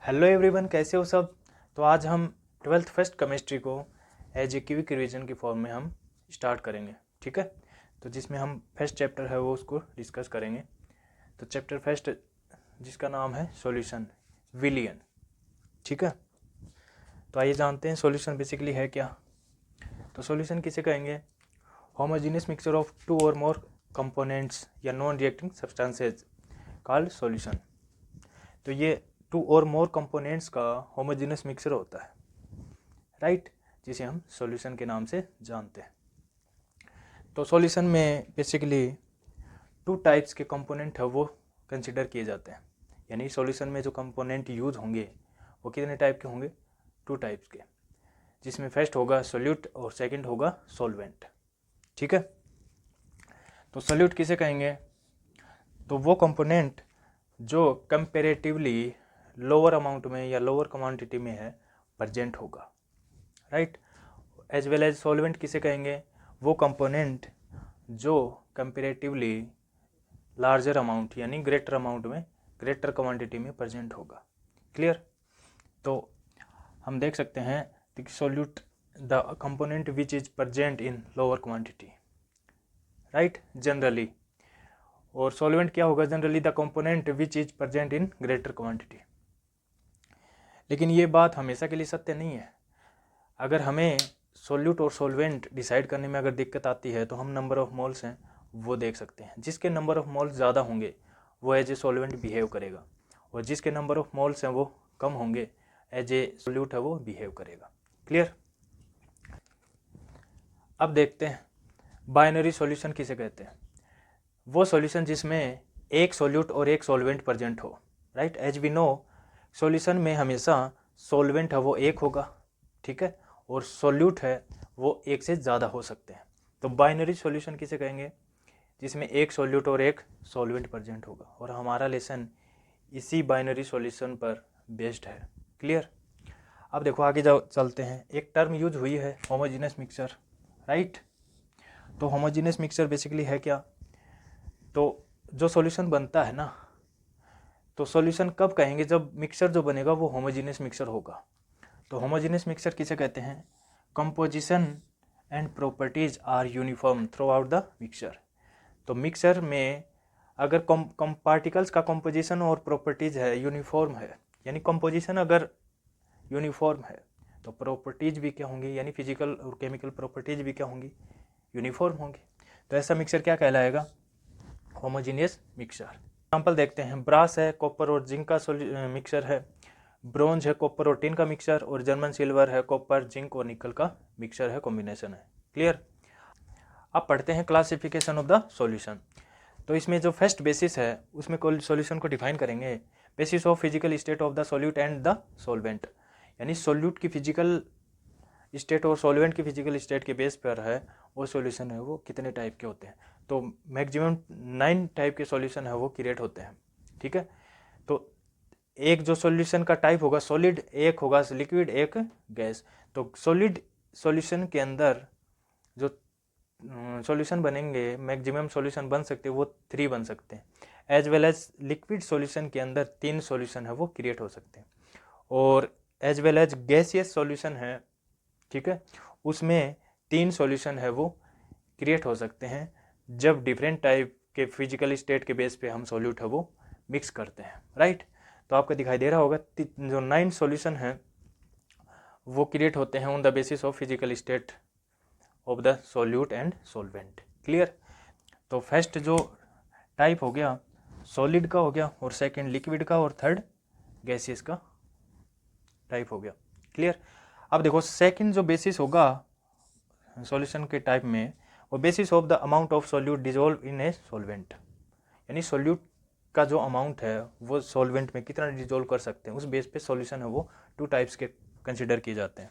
Hello everyone, कैसे हो सब। तो आज हम ट्वेल्थ फर्स्ट केमिस्ट्री को एज ए क्विक रिवीजन की फॉर्म में हम स्टार्ट करेंगे। ठीक है, तो जिसमें हम फर्स्ट चैप्टर है वो उसको डिस्कस करेंगे। तो चैप्टर फर्स्ट जिसका नाम है सॉल्यूशन विलियन। ठीक है, तो आइए जानते हैं सॉल्यूशन बेसिकली है क्या। तो सॉल्यूशन किसे कहेंगे? होमोजेनियस मिक्सचर ऑफ टू और मोर कंपोनेंट्स या non reacting substances called solution. तो ये टू और मोर कंपोनेंट्स का होमोजेनियस मिक्सचर होता है, राइट, जिसे हम सॉल्यूशन के नाम से जानते हैं। तो सॉल्यूशन में बेसिकली टू टाइप्स के कंपोनेंट है वो कंसिडर किए जाते हैं। यानी सॉल्यूशन में जो कंपोनेंट यूज होंगे वो कितने टाइप के होंगे? टू टाइप्स के, जिसमें फर्स्ट होगा सोल्यूट और सेकंड होगा सॉल्वेंट। ठीक है, तो सोल्यूट किसे कहेंगे? तो वो कंपोनेंट जो कंपेरेटिवली लोअर अमाउंट में या लोअर क्वांटिटी में है प्रेजेंट होगा, right. As well as solvent किसे कहेंगे? वो कंपोनेंट जो कंपेरेटिवली लार्जर अमाउंट यानी ग्रेटर अमाउंट में, ग्रेटर क्वांटिटी में प्रेजेंट होगा। क्लियर? तो हम देख सकते हैं solute the component which is present in lower quantity, right, generally. और सॉल्वेंट क्या होगा? Generally the component which is present in greater quantity. लेकिन ये बात हमेशा के लिए सत्य नहीं है। अगर हमें सोल्यूट और सॉल्वेंट डिसाइड करने में अगर दिक्कत आती है तो हम नंबर ऑफ मोल्स हैं वो देख सकते हैं। जिसके नंबर ऑफ मोल्स ज़्यादा होंगे वो एज ए सॉल्वेंट बिहेव करेगा, और जिसके नंबर ऑफ मोल्स हैं वो कम होंगे एज ए सोल्यूट है वो बिहेव करेगा। क्लियर? अब देखते हैं बाइनरी सॉल्यूशन किसे कहते हैं। वो सॉल्यूशन जिसमें एक सोल्यूट और एक सॉल्वेंट प्रेजेंट हो, right. As we know solution में हमेशा सॉल्वेंट है वो एक होगा, ठीक है, और सोल्यूट है वो एक से ज़्यादा हो सकते हैं। तो बाइनरी सॉल्यूशन किसे कहेंगे? जिसमें एक सोल्यूट और एक सॉल्वेंट प्रेजेंट होगा, और हमारा लेसन इसी बाइनरी सॉल्यूशन पर बेस्ड है। क्लियर? अब देखो आगे जाओ, चलते हैं। एक टर्म यूज हुई है होमोजेनियस मिक्सचर, राइट। तो होमोजेनियस मिक्सचर बेसिकली है क्या? तो जो सॉल्यूशन बनता है ना, तो सॉल्यूशन कब कहेंगे? जब मिक्सचर जो बनेगा वो होमोजेनियस मिक्सचर होगा। तो होमोजेनियस मिक्सचर किसे कहते हैं? Composition and properties are uniform throughout the mixture. तो मिक्सचर में अगर पार्टिकल्स का कंपोजिशन और प्रॉपर्टीज है यूनिफॉर्म है, यानी कंपोजिशन अगर यूनिफॉर्म है तो प्रॉपर्टीज भी क्या होंगी, यानी फिजिकल और केमिकल प्रॉपर्टीज भी क्या होंगी? यूनिफॉर्म होंगी। तो ऐसा मिक्सचर क्या कहलाएगा? Homogeneous mixture. एग्जाम्पल देखते हैं। ब्रास है, कॉपर और जिंक का मिक्सचर है। ब्रोंज है, कॉपर और टिन का मिक्सचर। और जर्मन सिल्वर है, कॉपर, जिंक और निकल का मिक्सचर है, कॉम्बिनेशन है। क्लियर? अब पढ़ते हैं क्लासिफिकेशन ऑफ द सॉल्यूशन। तो इसमें जो फर्स्ट बेसिस है उसमें सॉल्यूशन को डिफाइन करेंगे। Basis of physical state of the solute and the solvent, यानी सॉल्यूट की फिजिकल स्टेट और सॉल्वेंट की फिजिकल स्टेट के बेस पर है वो सॉल्यूशन है वो कितने टाइप के होते हैं। तो मैक्सिमम 9 टाइप के सॉल्यूशन है वो क्रिएट होते हैं। ठीक है, तो एक जो सॉल्यूशन का टाइप होगा सॉलिड, एक होगा लिक्विड, एक गैस। तो सॉलिड सॉल्यूशन के अंदर जो सॉल्यूशन बनेंगे, मैक्सिमम सॉल्यूशन बन सकते हैं वो 3 बन सकते हैं। As well as liquid solution के अंदर 3 सॉल्यूशन है वो क्रिएट हो सकते हैं। और as well as gaseous solution है, ठीक है, उसमें 3 सॉल्यूशन है वो क्रिएट हो सकते हैं जब डिफरेंट टाइप के फिजिकल स्टेट के बेस पे हम सॉल्यूट है वो मिक्स करते हैं, राइट। तो आपको दिखाई दे रहा होगा जो 9 सॉल्यूशन है वो क्रिएट होते हैं on the basis of physical state of the solute and solvent. Clear? तो फर्स्ट जो टाइप हो गया सॉलिड का हो गया, और सेकंड लिक्विड का, और थर्ड गैसियस का टाइप हो गया। क्लियर? अब देखो सेकंड जो बेसिस होगा सॉल्यूशन के टाइप में, वो basis of the amount of solute dissolve in a solvent, यानी सॉल्यूट का जो अमाउंट है वो सॉल्वेंट में कितना डिजोल्व कर सकते हैं, उस बेस पे सॉल्यूशन है वो 2 टाइप्स के कंसिडर किए जाते हैं।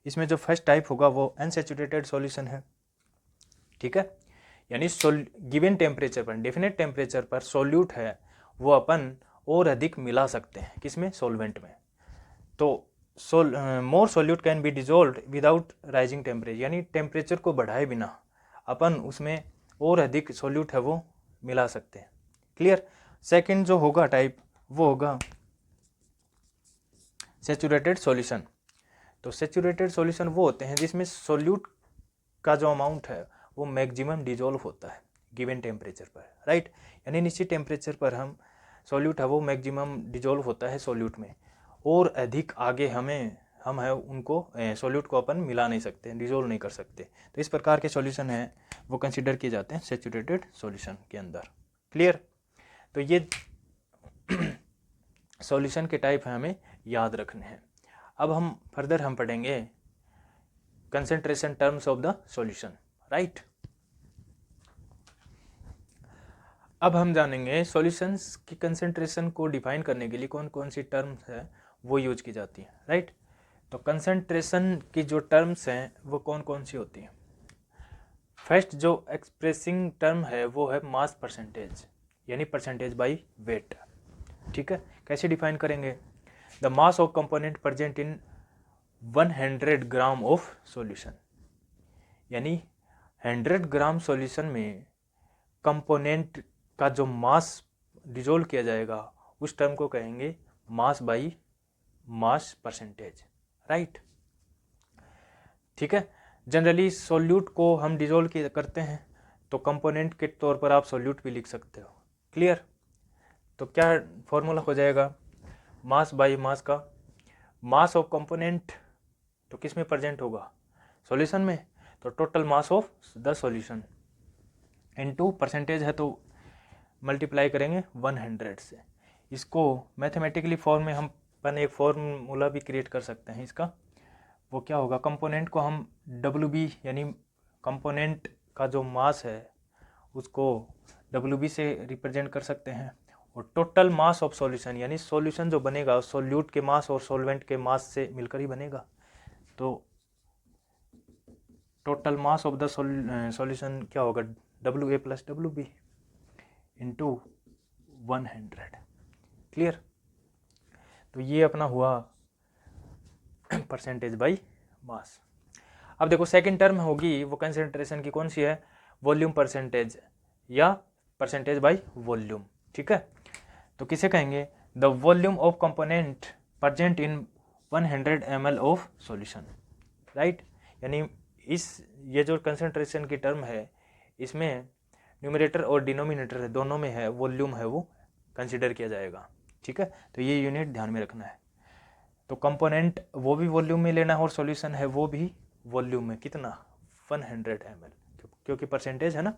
इसमें जो फर्स्ट टाइप होगा वो अनसैचुरेटेड सॉल्यूशन है, ठीक है, यानी गिवन टेम्परेचर पर, डेफिनेट टेम्परेचर पर सॉल्यूट है वो अपन और अधिक मिला सकते हैं, किसमें? सॉल्वेंट में। तो मोर solute can be dissolve without rising temperature, यानी टेम्परेचर को बढ़ाए बिना अपन उसमें और अधिक सॉल्यूट है वो मिला सकते हैं। क्लियर? सेकंड जो होगा टाइप वो होगा सेचुरेटेड सॉल्यूशन। तो सेचुरेटेड सॉल्यूशन वो होते हैं जिसमें सोल्यूट का जो अमाउंट है वो मैक्सिमम डिजोल्व होता है गिवन टेम्परेचर पर, राइट। यानी निश्चित टेम्परेचर पर हम सॉल्यूट है वो मैक्सिमम डिजोल्व होता है सॉल्यूट में, और अधिक आगे हम है उनको सॉल्यूट को अपन मिला नहीं सकते, डिजोल्व नहीं कर सकते। तो इस प्रकार के सॉल्यूशन हैं वो कंसिडर किए जाते हैं सेचुरेटेड सॉल्यूशन के अंदर। क्लियर। तो ये सॉल्यूशन के टाइप है, हमें याद रखने हैं। अब हम फर्दर हम पढ़ेंगे concentration terms of the solution, right. अब हम जानेंगे सॉल्यूशंस की कंसंट्रेशन को डिफाइन करने के लिए कौन कौन सी टर्म्स है वो यूज की जाती है, राइट। तो कंसंट्रेशन की जो टर्म्स हैं वो कौन कौन सी होती हैं। फर्स्ट जो एक्सप्रेसिंग टर्म है वो है मास परसेंटेज, यानी परसेंटेज बाय वेट, ठीक है। कैसे डिफाइन करेंगे, the mass of component present in 100 gram of solution, यानी 100 ग्राम सॉल्यूशन में कंपोनेंट का जो मास डिजोल्व किया जाएगा उस टर्म को कहेंगे mass by mass percentage, right. ठीक है। जनरली सॉल्यूट को हम डिजोल्व करते हैं तो कंपोनेंट के तौर पर आप सॉल्यूट भी लिख सकते हो। क्लियर। तो क्या फॉर्मूला हो जाएगा, मास बाई मास का मास ऑफ कंपोनेंट तो किस में प्रेजेंट होगा, सॉल्यूशन में, तो total mass of the solution into percentage है तो मल्टीप्लाई करेंगे 100 से। इसको मैथमेटिकली फॉर्म में हम अपन एक फॉर्मूला भी क्रिएट कर सकते हैं इसका, वो क्या होगा, कंपोनेंट को हम WB यानी कंपोनेंट का जो मास है उसको WB से रिप्रेजेंट कर सकते हैं, और टोटल मास ऑफ सॉल्यूशन यानी सॉल्यूशन जो बनेगा सॉल्यूट के मास और सॉल्वेंट के मास से मिलकर ही बनेगा, तो total mass of the solution क्या होगा, WA plus WB into 100। Clear. तो ये अपना हुआ परसेंटेज बाई मास। अब देखो सेकंड टर्म होगी वो कंसंट्रेशन की कौन सी है, वॉल्यूम परसेंटेज या परसेंटेज बाई वॉल्यूम, ठीक है। तो किसे कहेंगे, the volume of component present in 100 ml of solution, right. यानी ये जो कंसंट्रेशन की टर्म है इसमें न्यूमरेटर और डिनोमिनेटर दोनों में है वॉल्यूम है वो कंसिडर किया जाएगा, ठीक है। तो ये यूनिट ध्यान में रखना है। तो कंपोनेंट वो भी वॉल्यूम में लेना है और सॉल्यूशन है वो भी वॉल्यूम में, कितना 100 ml, क्योंकि परसेंटेज है ना।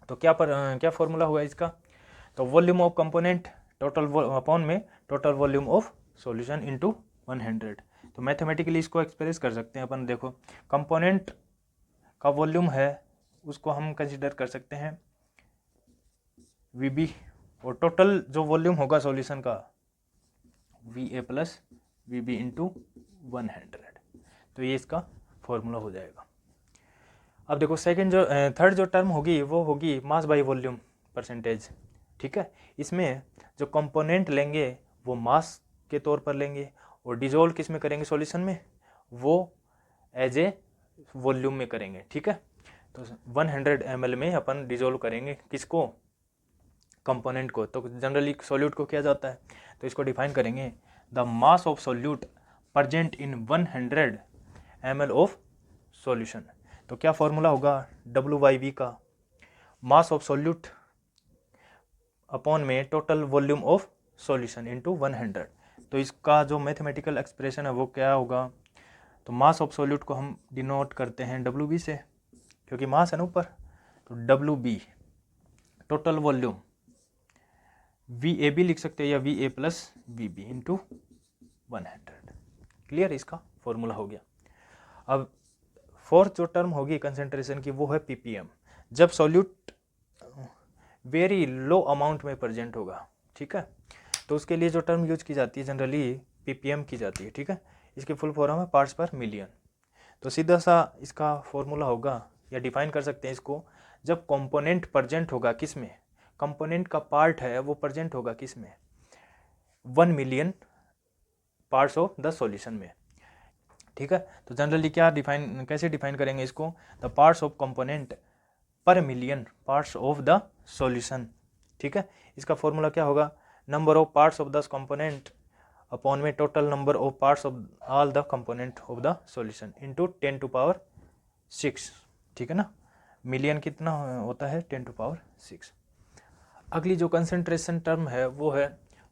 तो क्या फॉर्मूला हुआ इसका, तो volume of component total upon में total volume of solution into 100। तो मैथमेटिकली इसको एक्सप्रेस कर सकते हैं अपन, देखो कंपोनेंट का वॉल्यूम है उसको हम कंसिडर कर सकते हैं VB, और टोटल जो वॉल्यूम होगा सॉल्यूशन का VA प्लस VB इंटू 100। तो ये इसका फॉर्मूला हो जाएगा। अब देखो थर्ड जो टर्म होगी वो होगी मास बाई वॉल्यूम परसेंटेज, ठीक है। इसमें जो कंपोनेंट लेंगे वो मास के तौर पर लेंगे और डिजोल्व किस में करेंगे, सॉल्यूशन में, वो एज ए वॉल्यूम में करेंगे, ठीक है। तो 100 ml में अपन डिजोल्व करेंगे किसको, कंपोनेंट को। तो जनरली सॉल्यूट को किया जाता है, तो इसको डिफाइन करेंगे the mass of solute present in 100 ml of solution. तो क्या फॉर्मूला होगा, WB का मास ऑफ सॉल्यूट अपॉन में total volume of solution into 100। तो इसका जो मैथमेटिकल एक्सप्रेशन है वो क्या होगा, तो मास ऑफ सॉल्यूट को हम डिनोट करते हैं WB से, क्योंकि मास है ना ऊपर, तो WB टोटल वॉल्यूम VAB लिख सकते हैं या VA plus VB into 100। Clear, इसका फॉर्मूला हो गया। अब फोर्थ जो टर्म होगी कंसंट्रेशन की वो है PPM, जब सॉल्यूट वेरी लो अमाउंट में प्रेजेंट होगा, ठीक है। तो उसके लिए जो टर्म यूज की जाती है जनरली PPM की जाती है, ठीक है। इसकी फुल फॉर्म है पार्ट्स पर मिलियन। तो सीधा सा इसका फॉर्मूला होगा या डिफाइन कर सकते हैं इसको, जब कंपोनेंट प्रेजेंट होगा किस में, कंपोनेंट का पार्ट है वो प्रेजेंट होगा किस में, 1 million parts of the solution में, ठीक है। तो जनरली कैसे डिफाइन करेंगे इसको, the parts of component per million parts of the solution, ठीक है। इसका फॉर्मूला क्या होगा, number of parts of the component upon में total number of parts of all the component of the solution into 10⁶, ठीक है ना। मिलियन कितना होता है 10⁶। अगली जो कंसंट्रेशन टर्म है वो है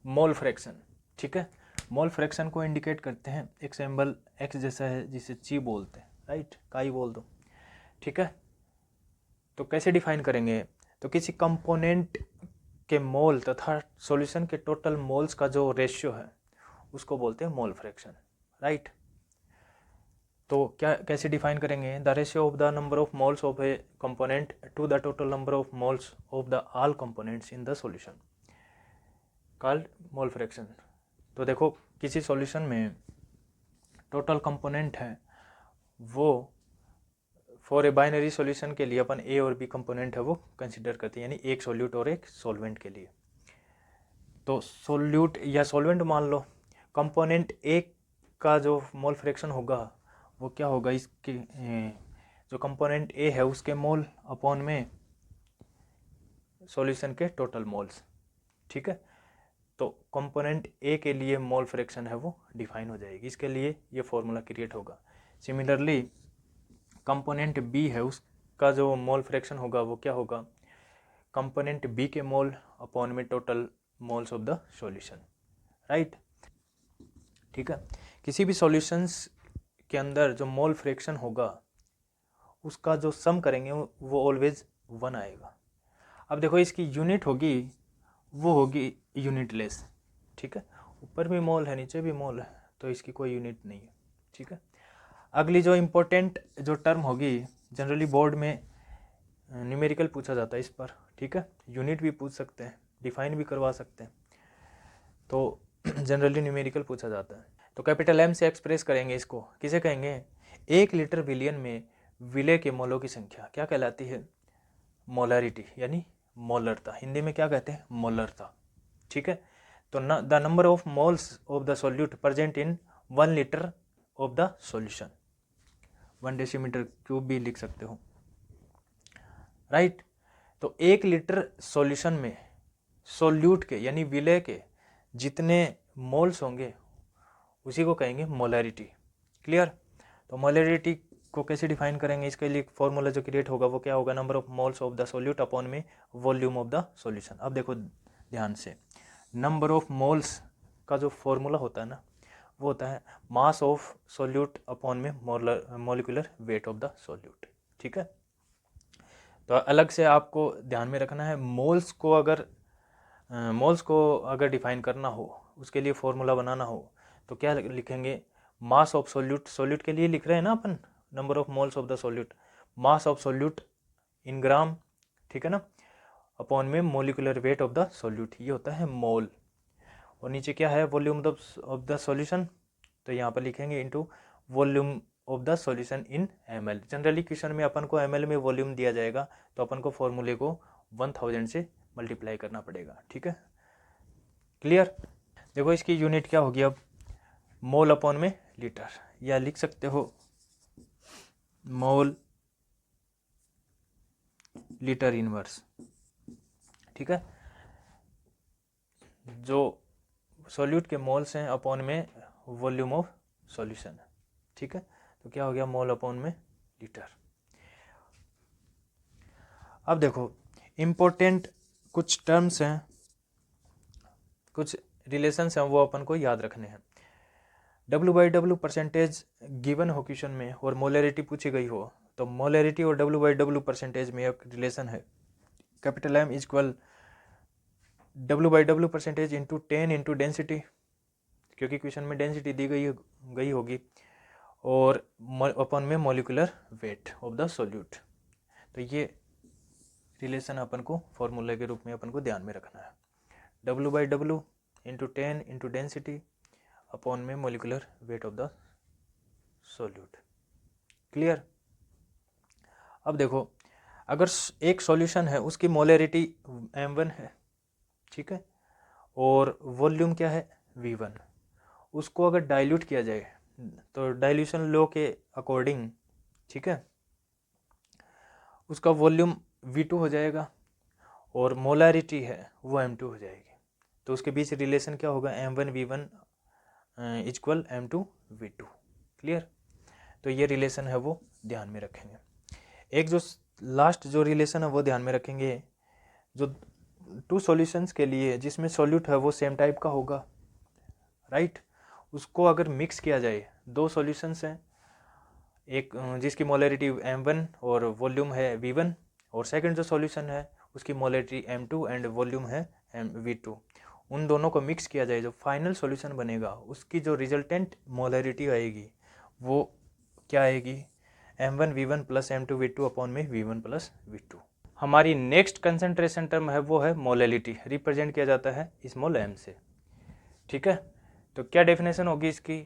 मोल फ्रैक्शन, ठीक है। मोल फ्रैक्शन को इंडिकेट करते हैं एक सिंबल एक्स जैसा है जिसे ची बोलते हैं, राइट, काई बोल दो, ठीक है। तो कैसे डिफाइन करेंगे, तो किसी कंपोनेंट के मोल तथा सॉल्यूशन के टोटल मोल्स का जो रेशियो है उसको बोलते हैं मोल फ्रैक्शन, राइट। तो क्या कैसे डिफाइन करेंगे, the ratio of the number of moles of a component to the total number of moles of the all components in the solution called mole fraction. तो देखो किसी सॉल्यूशन में total component है वो फॉर ए बाइनरी सॉल्यूशन के लिए अपन ए और B component है वो कंसिडर करते हैं, यानी एक सॉल्यूट और एक सॉल्वेंट के लिए। तो सॉल्यूट या सॉल्वेंट मान लो, कंपोनेंट ए का जो मोल फ्रैक्शन होगा वो क्या होगा, इसके जो कंपोनेंट ए है उसके मोल अपॉन में सॉल्यूशन के टोटल मोल्स, ठीक है। तो कंपोनेंट ए के लिए मोल फ्रैक्शन है वो डिफाइन हो जाएगी, इसके लिए ये फॉर्मूला क्रिएट होगा। सिमिलरली कंपोनेंट बी है उसका जो मोल फ्रैक्शन होगा वो क्या होगा, कंपोनेंट बी के मोल अपॉन में total moles of the solution, right, ठीक है। किसी भी सॉल्यूशंस के अंदर जो मोल फ्रैक्शन होगा उसका जो सम करेंगे वो ऑलवेज 1 आएगा। अब देखो इसकी यूनिट होगी वो होगी यूनिटलेस, ठीक है, ऊपर भी मोल है नीचे भी मोल है तो इसकी कोई यूनिट नहीं है, ठीक है। अगली जो इम्पोर्टेंट जो टर्म होगी, जनरली बोर्ड में न्यूमेरिकल पूछा जाता है इस पर, ठीक है, यूनिट भी पूछ सकते हैं, डिफाइन भी करवा सकते हैं, तो जनरली न्यूमेरिकल पूछा जाता है। तो कैपिटल एम से एक्सप्रेस करेंगे इसको, किसे कहेंगे, 1 लीटर विलियन में विलय के मोलों की संख्या क्या कहलाती है, मोलरिटी, यानी मोलरता, हिंदी में क्या कहते हैं, मोलरता, ठीक है। तो the number of moles of the solute present in 1 litre of the solution, 1 decimetre cube भी लिख सकते हो, राइट। तो 1 लीटर सॉल्यूशन में सॉल्यूट के यानी विलय के जितने मोल्स होंगे उसी को कहेंगे मोलरिटी, क्लियर। तो मोलरिटी को कैसे डिफाइन करेंगे, इसके लिए फॉर्मूला जो क्रिएट होगा वो क्या होगा, number of moles of the solute upon में वॉल्यूम ऑफ द सॉल्यूशन। अब देखो ध्यान से, नंबर ऑफ मोल्स का जो फॉर्मूला होता है ना वो होता है मास ऑफ सॉल्यूट अपॉन में molecular weight of the solute, ठीक है। तो अलग से आपको ध्यान में रखना है, मोल्स को अगर डिफाइन करना हो उसके लिए फॉर्मूला बनाना हो तो क्या लिखेंगे, मास ऑफ सॉल्यूट के लिए लिख रहे हैं ना अपन, number of moles of the solute, mass of solute in gram, ठीक है ना, अपॉन में molecular weight of the solute, ये होता है मोल। और नीचे क्या है, वॉल्यूम ऑफ द सॉल्यूशन, तो यहाँ पर लिखेंगे into volume of the solution in ml। Generally question में अपन को ml में वॉल्यूम दिया जाएगा तो अपन को फॉर्मूले को 1000 से मल्टीप्लाई करना पड़ेगा, ठीक है, क्लियर। देखो इसकी यूनिट क्या होगी अब, मोल अपॉन में लीटर, या लिख सकते हो मोल लीटर इनवर्स, ठीक है। जो सॉल्यूट के मोल्स हैं अपॉन में वॉल्यूम ऑफ सॉल्यूशन, ठीक है। तो क्या हो गया, मोल अपॉन में लीटर। अब देखो इम्पोर्टेंट कुछ टर्म्स हैं, कुछ रिलेशंस हैं वो अपन को याद रखने हैं। W/W परसेंटेज गिवन हो क्वेश्चन में और मोलरिटी पूछी गई हो तो मोलरिटी और W/W परसेंटेज में एक रिलेशन है, capital M equal W/W percentage into 10 into density, क्योंकि क्वेश्चन में डेंसिटी दी गई होगी, और अपन में molecular weight of the solute. तो ये रिलेशन अपन को फॉर्मूले के रूप में अपन को ध्यान में रखना है, W/W into 10 into density upon में molecular weight of the solute, clear. अब देखो अगर एक सॉल्यूशन है उसकी मोलरिटी M1 है, ठीक है, और वॉल्यूम क्या है V1, उसको अगर डाइल्यूट किया जाए तो डाइल्यूशन लॉ के अकॉर्डिंग, ठीक है, उसका वॉल्यूम V2 हो जाएगा और मोलरिटी है वो M2 हो जाएगी। तो उसके बीच रिलेशन क्या होगा, M1 V1 equal M2V2। Clear? तो ये रिलेशन है वो ध्यान में रखेंगे। एक जो लास्ट जो रिलेशन है वो ध्यान में रखेंगे, जो टू सॉल्यूशंस के लिए जिसमें सॉल्यूट है वो सेम टाइप का होगा, राइट? उसको अगर मिक्स किया जाए, दो सॉल्यूशंस हैं, एक जिसकी मोलरिटी M1 और वॉल्यूम है V1, और सेकंड जो सॉल्यूशन है उसकी मोलरिटी M2 एंड वॉल्यूम है V2, उन दोनों को मिक्स किया जाए, जो फाइनल सॉल्यूशन बनेगा उसकी जो रिजल्टेंट मोलरिटी आएगी वो क्या आएगी? M1 V1 plus M2 V2 upon में V1 प्लस V2। हमारी नेक्स्ट कंसंट्रेशन टर्म है वो है मोलैलिटी, रिप्रेजेंट किया जाता है स्मॉल m से। ठीक है, तो क्या डेफिनेशन होगी इसकी?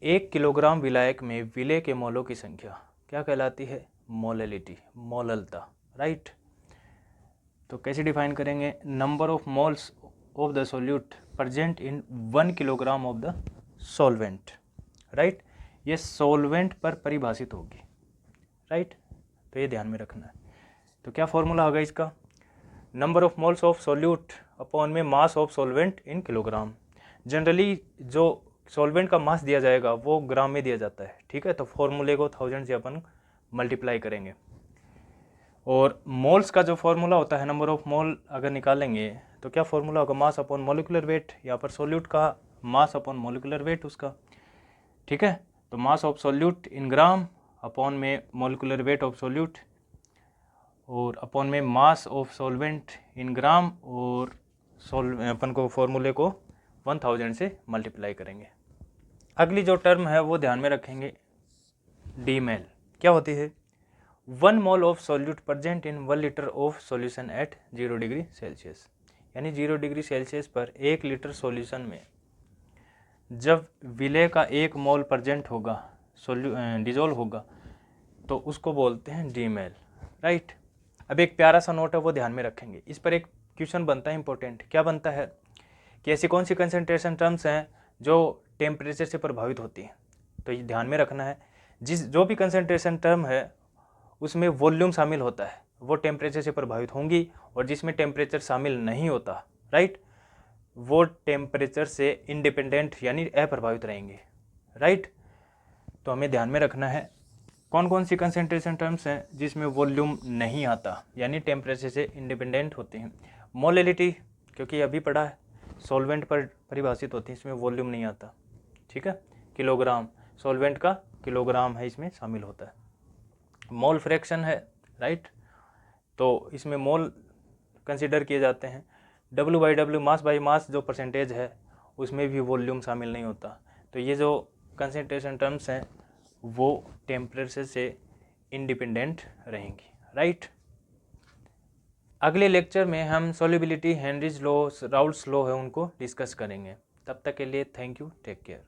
1 किलोग्राम विलायक में विलेय के मोलों की संख्या क्या कहलाती है? मोलैलिटी, मोललता, राइट? तो कैसे डिफाइन करेंगे? Number of moles of the solute present in 1 kilogram of the solvent, right? ये सॉल्वेंट पर परिभाषित होगी, राइट? तो ये ध्यान में रखना है। तो क्या फॉर्मूला होगा इसका? Number of moles of solute upon में mass of solvent in kilogram. Generally जो सॉल्वेंट का मास दिया जाएगा वो ग्राम में दिया जाता है, ठीक है? तो फॉर्मूले को 1000 से अपन मल्टीप्लाई करेंगे, और मोल्स का जो फॉर्मूला होता है, नंबर ऑफ मोल अगर निकालेंगे तो क्या फॉर्मूला होगा? मास अपॉन मोलिकुलर वेट, यहाँ पर सोल्यूट का मास अपॉन मोलिकुलर वेट उसका, ठीक है? तो mass of solute in gram upon में मोलिकुलर वेट ऑफ सोल्यूट, और अपॉन में मास ऑफ सॉल्वेंट इन ग्राम, और अपन को फॉर्मूले को 1000 से मल्टीप्लाई करेंगे। अगली जो टर्म है वो ध्यान में रखेंगे, डीमेल। क्या होती है? 1 mole of solute present in 1 litre of solution at 0 degree Celsius. यानी 0 डिग्री सेल्सियस पर 1 लीटर सॉल्यूशन में जब विलेय का 1 मोल प्रेजेंट होगा, डिजोल्व होगा, तो उसको बोलते हैं डीमेल, राइट? अब एक प्यारा सा नोट है वो ध्यान में रखेंगे। इस पर एक क्वेश्चन बनता है इंपॉर्टेंट। क्या बनता है कि ऐसी कौन सी कंसंट्रेशन टर्म्स हैं जो टेम्परेचर से प्रभावित होती हैं? तो ये ध्यान में रखना है, जो भी कंसंट्रेशन टर्म है उसमें वॉल्यूम शामिल होता है वो टेम्परेचर से प्रभावित होंगी, और जिसमें टेम्परेचर शामिल नहीं होता, राइट, वो टेम्परेचर से इंडिपेंडेंट यानी अप्रभावित रहेंगे, राइट? तो हमें ध्यान में रखना है कौन कौन सी कंसंट्रेशन टर्म्स हैं जिसमें वॉल्यूम नहीं आता यानी टेम्परेचर से इंडिपेंडेंट होते हैं। मोलैलिटी, क्योंकि अभी पढ़ा है, सॉल्वेंट पर परिभाषित होती है, इसमें वॉल्यूम नहीं आता, ठीक है? किलोग्राम, सॉल्वेंट का किलोग्राम है इसमें शामिल होता है। मोल फ्रैक्शन है, राइट? तो इसमें मोल कंसिडर किए जाते हैं। W/W, मास बाई मास जो परसेंटेज है उसमें भी वॉल्यूम शामिल नहीं होता। तो ये जो कंसंट्रेशन टर्म्स हैं वो टेम्परेचर से इंडिपेंडेंट रहेंगी, राइट? अगले लेक्चर में हम solubility, Henry's law, Raoult's law है उनको डिस्कस करेंगे। तब तक के लिए थैंक यू, टेक केयर।